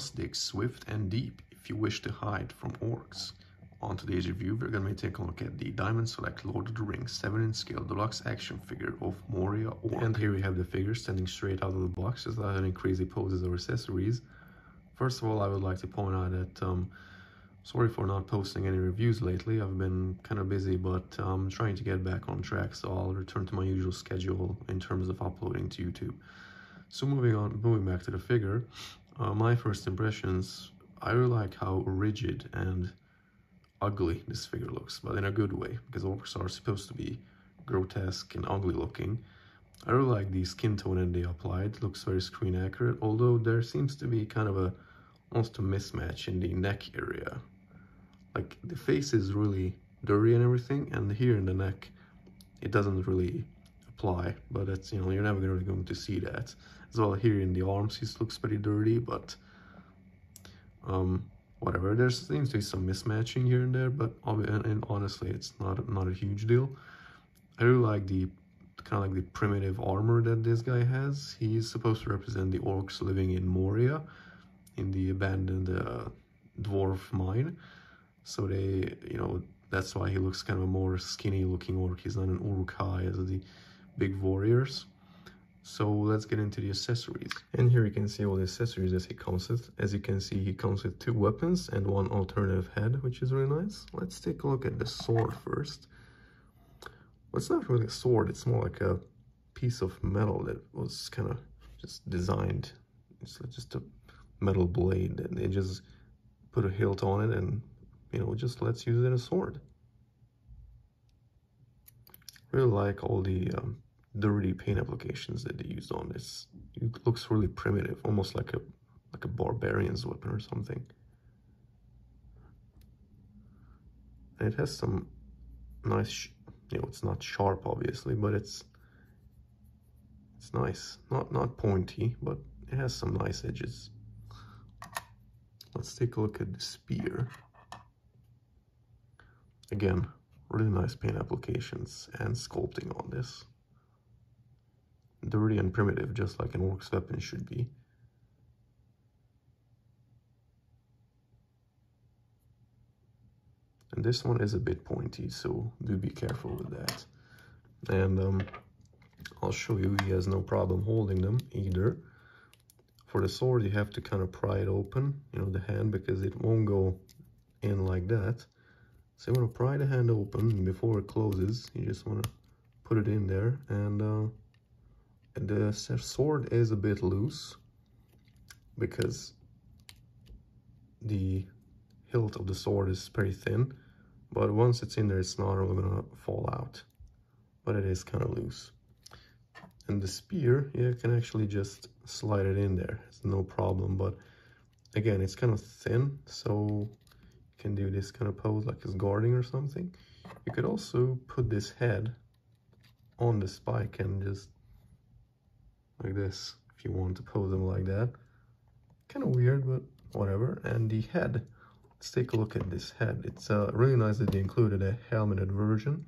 must dig swift and deep if you wish to hide from orcs. On today's review, we're going to be taking a look at the Diamond Select Lord of the Rings 7-inch scale deluxe action figure of Moria Orc. And here we have the figure standing straight out of the box, just without any crazy poses or accessories. First of all, I would like to point out that sorry for not posting any reviews lately. I've been kind of busy, but I'm trying to get back on track, so I'll return to my usual schedule in terms of uploading to YouTube. So moving back to the figure, my first impressions, I really like how rigid and ugly this figure looks, but in a good way, because orcs are supposed to be grotesque and ugly looking. I really like the skin tone that they applied. It looks very screen accurate, although there seems to be kind of almost a mismatch in the neck area. Like, the face is really dirty and everything, and here in the neck it doesn't really apply, but it's, you're never really going to see that. As well, here in the arms it looks pretty dirty, but whatever. There seems to be some mismatching here and there, but and honestly it's not a huge deal. I really like the kind of like the primitive armor that this guy has. He's supposed to represent the orcs living in Moria, in the abandoned dwarf mine. So they, that's why he looks kind of a more skinny looking orc. He's not an Uruk-hai as the big warriors. So let's get into the accessories. And here you can see all the accessories that he comes with. As you can see, he comes with 2 weapons and 1 alternative head, which is really nice. Let's take a look at the sword first. Well, it's not really a sword, it's more like a piece of metal that was kind of just designed. It's just a metal blade, and they just put a hilt on it and, just lets use it as a sword. Really like all the dirty paint applications that they used on this. It looks really primitive, almost like a barbarian's weapon or something. And it has some nice, it's not sharp obviously, but it's nice. Not pointy, but it has some nice edges. Let's take a look at the spear. Again, really nice paint applications and sculpting on this. Dirty and primitive, just like an orc's weapon should be. And this one is a bit pointy, so do be careful with that. And I'll show you, he has no problem holding them either. For the sword, you have to kind of pry it open, the hand, because it won't go in like that. So you want to pry the hand open, and before it closes, you just want to put it in there, and the sword is a bit loose because the hilt of the sword is very thin, but once it's in there, it's not really gonna fall out, but it is kind of loose. And the spear, you can actually just slide it in there, it's no problem, but again, it's kind of thin, so you can do this kind of pose like it's guarding or something. You could also put this head on the spike and just like this, if you want to pose them like that. Kind of weird, but whatever. And the head, let's take a look at this head. It's really nice that they included a helmeted version.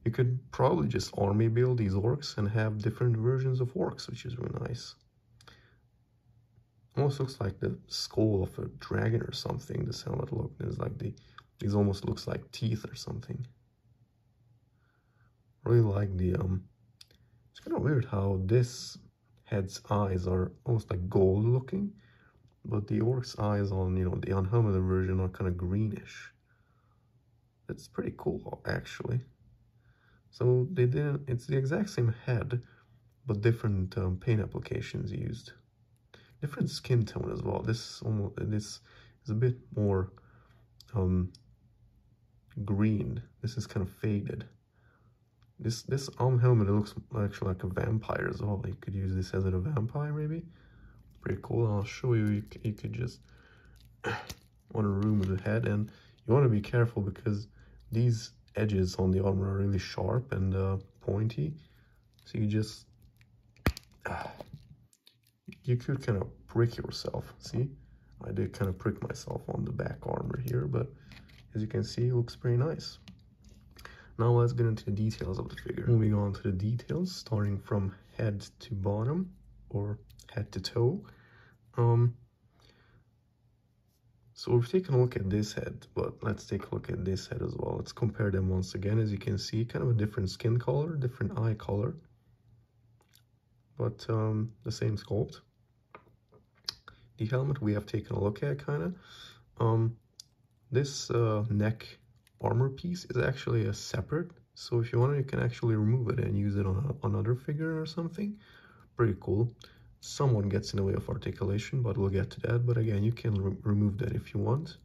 You could probably just army build these orcs and have different versions of orcs, which is really nice. Almost looks like the skull of a dragon or something. This helmet look is like these almost looks like teeth or something. Really like the it's kind of weird how this head's eyes are almost like gold looking, but the orc's eyes on, the unhelmeted version are kind of greenish. That's pretty cool, actually. So they didn't, it's the exact same head, but different paint applications used. Different skin tone as well. This is a bit more green. This is kind of faded. This helmet, it looks actually like a vampire as well. You could use this as a vampire, maybe. Pretty cool. I'll show you. You could just want to remove the head, and you want to be careful because these edges on the armor are really sharp and pointy. So you just you could kind of prick yourself. See, I did kind of prick myself on the back armor here, but as you can see, it looks pretty nice. Now let's get into the details of the figure. Moving on to the details, starting from head to bottom, or head to toe. So we've taken a look at this head, but let's take a look at this head as well. Let's compare them once again. As you can see, kind of a different skin color, different eye color, but the same sculpt. The helmet we have taken a look at, kind of. This neck armor piece is actually a separate, so if you want, you can actually remove it and use it on another figure or something. Pretty cool. Somewhat gets in the way of articulation, but we'll get to that. But again, you can remove that if you want.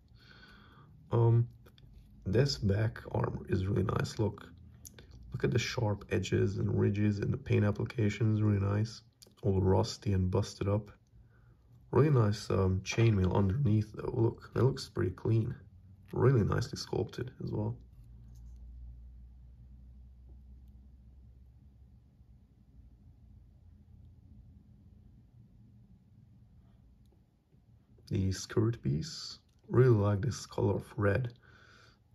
This back armor is really nice. Look at the sharp edges and ridges, and the paint application is really nice. All rusty and busted up. Really nice chainmail underneath though. Look, that looks pretty clean. Really nicely sculpted as well. The skirt piece, really like this color of red.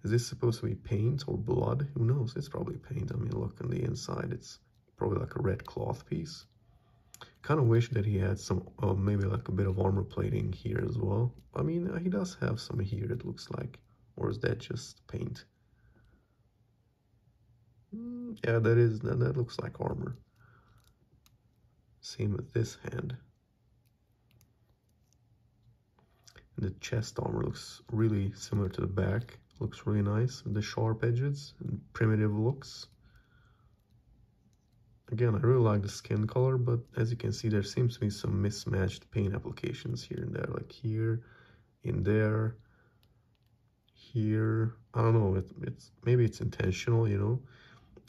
Is this supposed to be paint or blood? Who knows? It's probably paint. I mean, look on the inside, it's probably like a red cloth piece. Kind of wish that he had some, maybe like a bit of armor plating here as well. I mean, he does have some here, it looks like. Or is that just paint? Yeah, that looks like armor. Same with this hand. And the chest armor looks really similar to the back. Looks really nice with the sharp edges and primitive looks. Again, I really like the skin color, but as you can see, there seems to be some mismatched paint applications here and there, like here, in there, here. I don't know, maybe it's intentional, you know.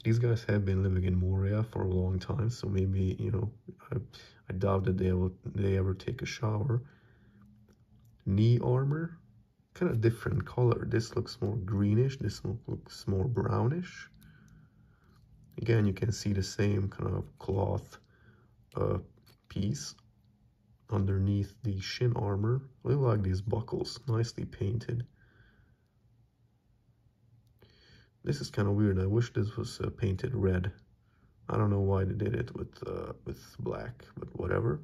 These guys have been living in Moria for a long time, so maybe, you know, I doubt that they ever take a shower. Knee armor, kind of different color. This looks more greenish, this looks more brownish. Again, you can see the same kind of cloth piece underneath the shin armor. I really like these buckles, nicely painted. This is kind of weird. I wish this was painted red. I don't know why they did it with black, but whatever.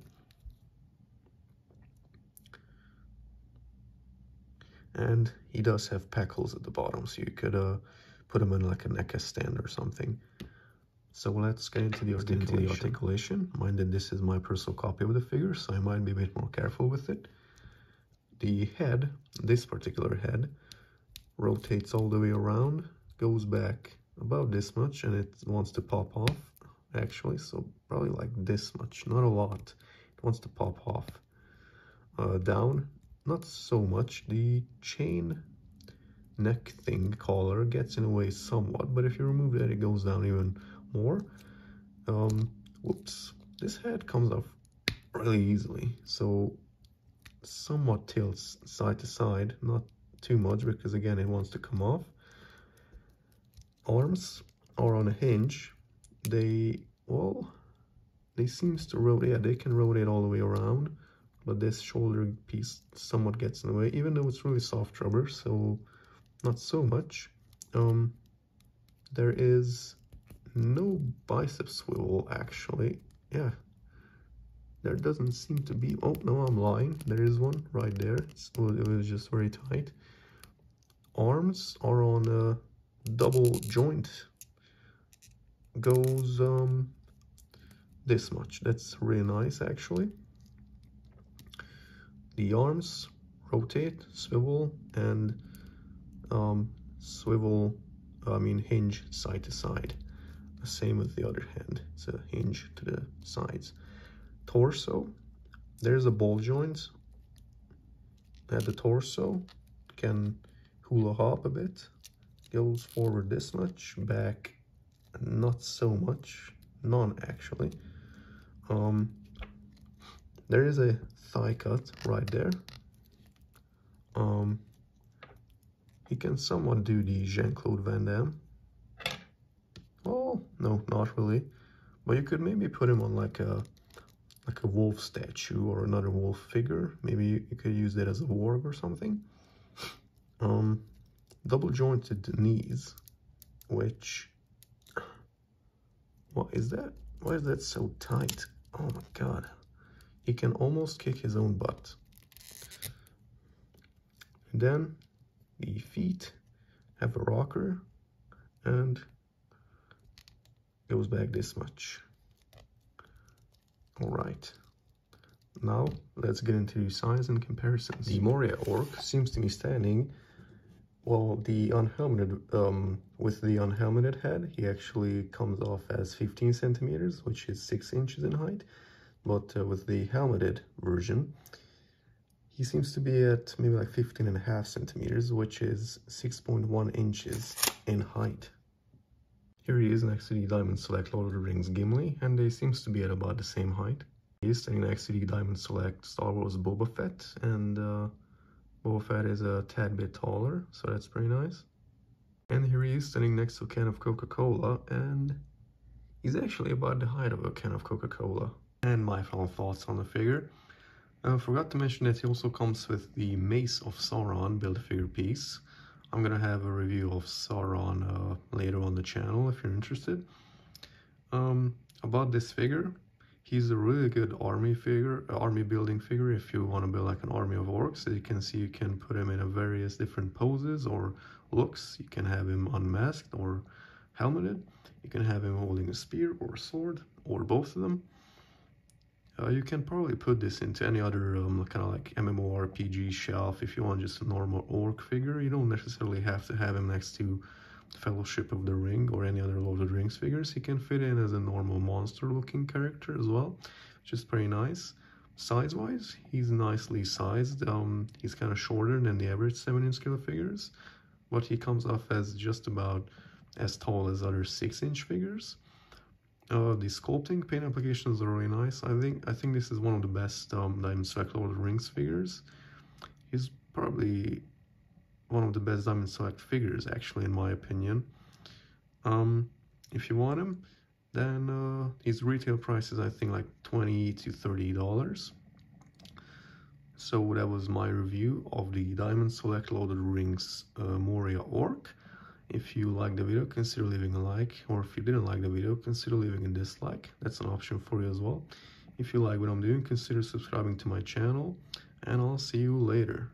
And he does have peckles at the bottom, so you could put him in like a neck stand or something. So let's get into the articulation. Mind that this is my personal copy of the figure, so I might be a bit more careful with it. The head, this particular head, rotates all the way around, goes back about this much, and it wants to pop off, actually, so probably like this much, not a lot. It wants to pop off. Down, not so much. The chain neck thing collar gets in the way somewhat, but if you remove that, it goes down even more. Whoops, this head comes off really easily, so somewhat tilts side to side, not too much because again it wants to come off. Arms are on a hinge. They seems to rotate. Yeah, they can rotate all the way around, but this shoulder piece somewhat gets in the way, even though it's really soft rubber, so not so much. There is no bicep swivel, actually. Yeah, there doesn't seem to be. Oh no, I'm lying, there is one right there. It was just very tight. Arms are on a double joint. Goes this much. That's really nice, actually. The arms rotate, swivel, and hinge side to side. Same with the other hand. It's a hinge to the sides. Torso, there's a ball joint at the torso. Can hula hop a bit. Goes forward this much, back not so much, none actually. There is a thigh cut right there. He can somewhat do the Jean-Claude Van Damme. Oh, no, not really. But you could maybe put him on like a wolf statue or another wolf figure. Maybe you could use that as a warg or something. Double jointed knees, which, what is that? Why is that so tight? Oh my god. He can almost kick his own butt. And then the feet have a rocker and goes back this much. All right. Now let's get into size and comparisons. The Moria Orc seems to be standing, well, the unhelmeted, with the unhelmeted head, he actually comes off as 15 centimeters, which is 6 inches in height. But with the helmeted version, he seems to be at maybe like 15.5 centimeters, which is 6.1 inches in height. Here he is next to the Diamond Select Lord of the Rings Gimli, and they seems to be at about the same height. He is standing next to the Diamond Select Star Wars Boba Fett, and Boba Fett is a tad bit taller, so that's pretty nice. And here he is standing next to a can of Coca-Cola, and he's actually about the height of a can of Coca-Cola. And my final thoughts on the figure. I forgot to mention that he also comes with the Mace of Sauron build-a-figure piece. I'm gonna have a review of Sauron later on the channel if you're interested. About this figure, he's a really good army building figure if you want to build like an army of orcs. As you can see, you can put him in various different poses or looks. You can have him unmasked or helmeted. You can have him holding a spear or a sword, or both of them. You can probably put this into any other kind of like MMORPG shelf if you want just a normal orc figure. You don't necessarily have to have him next to Fellowship of the Ring or any other Lord of the Rings figures. He can fit in as a normal monster looking character as well, which is pretty nice. Size wise, he's nicely sized. He's kind of shorter than the average 7-inch scale figures, but he comes off as just about as tall as other 6-inch figures. The sculpting paint applications are really nice. I think this is one of the best Diamond Select Lord of the Rings figures. He's probably one of the best Diamond Select figures, actually, in my opinion. If you want him, then his retail price is, I think, like $20 to $30. So that was my review of the Diamond Select Lord of the Rings Moria Orc. If you liked the video, consider leaving a like, or if you didn't like the video, consider leaving a dislike. That's an option for you as well. If you like what I'm doing, consider subscribing to my channel, and I'll see you later.